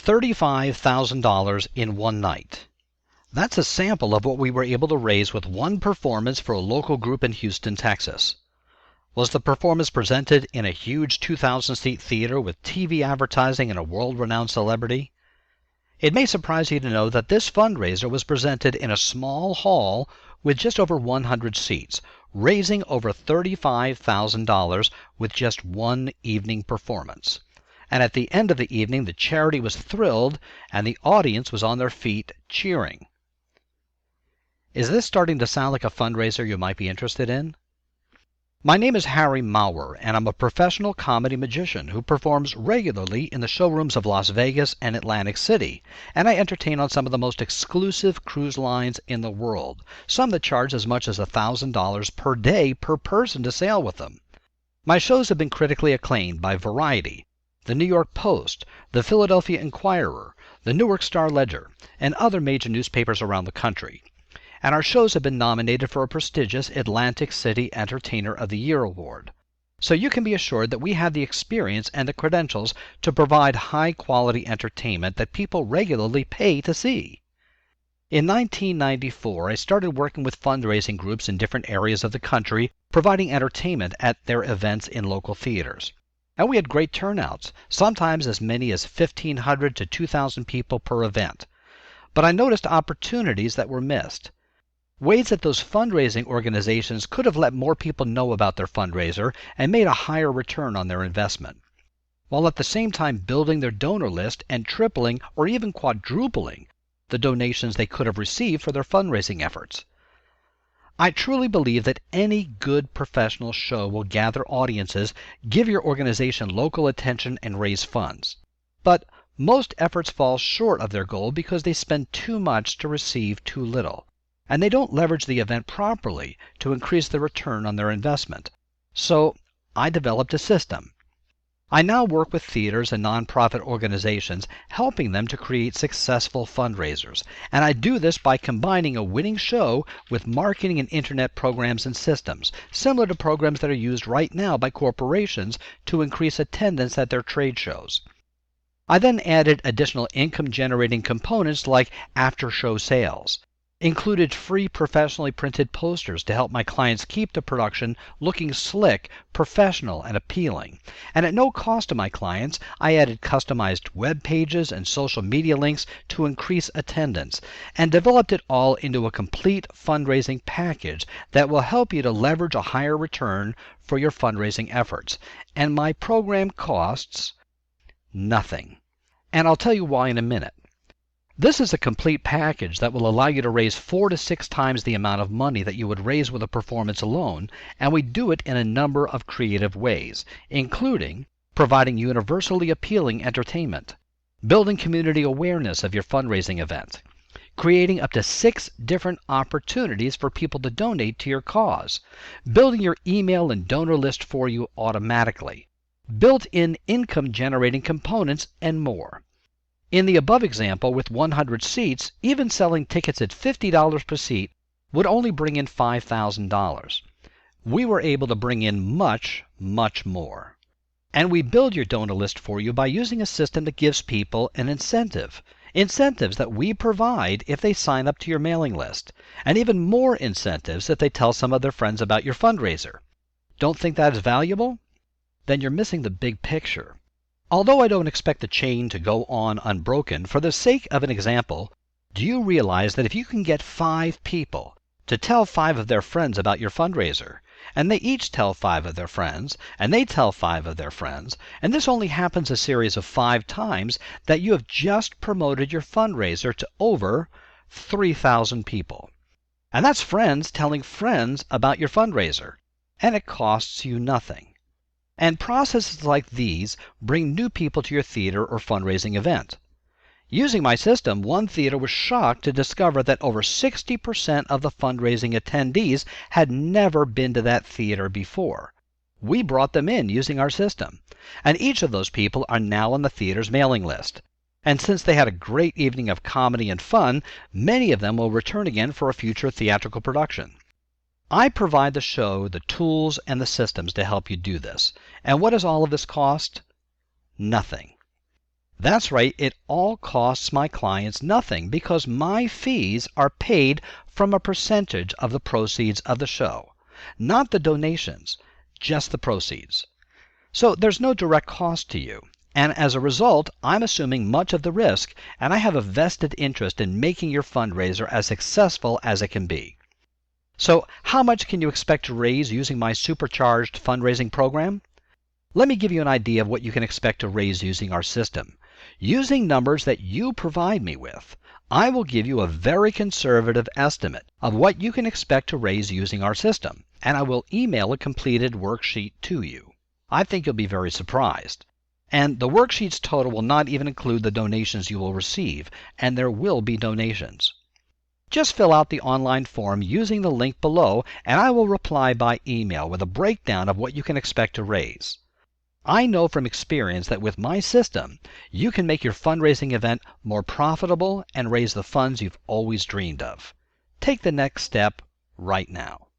$35,000 in one night. That's a sample of what we were able to raise with one performance for a local group in Houston, Texas. Was the performance presented in a huge 2,000-seat theater with TV advertising and a world-renowned celebrity? It may surprise you to know that this fundraiser was presented in a small hall with just over 100 seats, raising over $35,000 with just one evening performance. And at the end of the evening, the charity was thrilled and the audience was on their feet cheering. Is this starting to sound like a fundraiser you might be interested in? My name is Harry Maurer, and I'm a professional comedy magician who performs regularly in the showrooms of Las Vegas and Atlantic City, and I entertain on some of the most exclusive cruise lines in the world, some that charge as much as $1,000 per day per person to sail with them. My shows have been critically acclaimed by Variety, the New York Post, the Philadelphia Inquirer, the Newark Star-Ledger, and other major newspapers around the country. And our shows have been nominated for a prestigious Atlantic City Entertainer of the Year award. So you can be assured that we have the experience and the credentials to provide high-quality entertainment that people regularly pay to see. In 1994, I started working with fundraising groups in different areas of the country, providing entertainment at their events in local theaters. And we had great turnouts, sometimes as many as 1,500 to 2,000 people per event. But I noticed opportunities that were missed. Ways that those fundraising organizations could have let more people know about their fundraiser and made a higher return on their investment, while at the same time building their donor list and tripling or even quadrupling the donations they could have received for their fundraising efforts. I truly believe that any good professional show will gather audiences, give your organization local attention, and raise funds. But most efforts fall short of their goal because they spend too much to receive too little, and they don't leverage the event properly to increase the return on their investment. So I developed a system. I now work with theaters and nonprofit organizations, helping them to create successful fundraisers. And I do this by combining a winning show with marketing and internet programs and systems, similar to programs that are used right now by corporations to increase attendance at their trade shows. I then added additional income-generating components like after-show sales, included free professionally printed posters to help my clients keep the production looking slick, professional, and appealing. And at no cost to my clients, I added customized web pages and social media links to increase attendance, and developed it all into a complete fundraising package that will help you to leverage a higher return for your fundraising efforts. And my program costs nothing. And I'll tell you why in a minute. This is a complete package that will allow you to raise 4 to 6 times the amount of money that you would raise with a performance alone, and we do it in a number of creative ways, including providing universally appealing entertainment, building community awareness of your fundraising event, creating up to 6 different opportunities for people to donate to your cause, building your email and donor list for you automatically, built-in income-generating components, and more. In the above example, with 100 seats, even selling tickets at $50 per seat would only bring in $5,000. We were able to bring in much, much more. And we build your donor list for you by using a system that gives people an incentive. Incentives that we provide if they sign up to your mailing list, and even more incentives if they tell some of their friends about your fundraiser. Don't think that is valuable? Then you're missing the big picture. Although I don't expect the chain to go on unbroken, for the sake of an example, do you realize that if you can get 5 people to tell 5 of their friends about your fundraiser, and they each tell 5 of their friends, and they tell 5 of their friends, and this only happens a series of 5 times, that you have just promoted your fundraiser to over 3,000 people. And that's friends telling friends about your fundraiser, and it costs you nothing. And processes like these bring new people to your theater or fundraising event. Using my system, one theater was shocked to discover that over 60% of the fundraising attendees had never been to that theater before. We brought them in using our system, and each of those people are now on the theater's mailing list. And since they had a great evening of comedy and fun, many of them will return again for a future theatrical production. I provide the show the tools and the systems to help you do this. And what does all of this cost? Nothing. That's right, it all costs my clients nothing because my fees are paid from a percentage of the proceeds of the show. Not the donations, just the proceeds. So there's no direct cost to you. And as a result, I'm assuming much of the risk, and I have a vested interest in making your fundraiser as successful as it can be. So how much can you expect to raise using my supercharged fundraising program? Let me give you an idea of what you can expect to raise using our system. Using numbers that you provide me with, I will give you a very conservative estimate of what you can expect to raise using our system, and I will email a completed worksheet to you. I think you'll be very surprised. And the worksheet's total will not even include the donations you will receive, and there will be donations. Just fill out the online form using the link below, and I will reply by email with a breakdown of what you can expect to raise. I know from experience that with my system, you can make your fundraising event more profitable and raise the funds you've always dreamed of. Take the next step right now.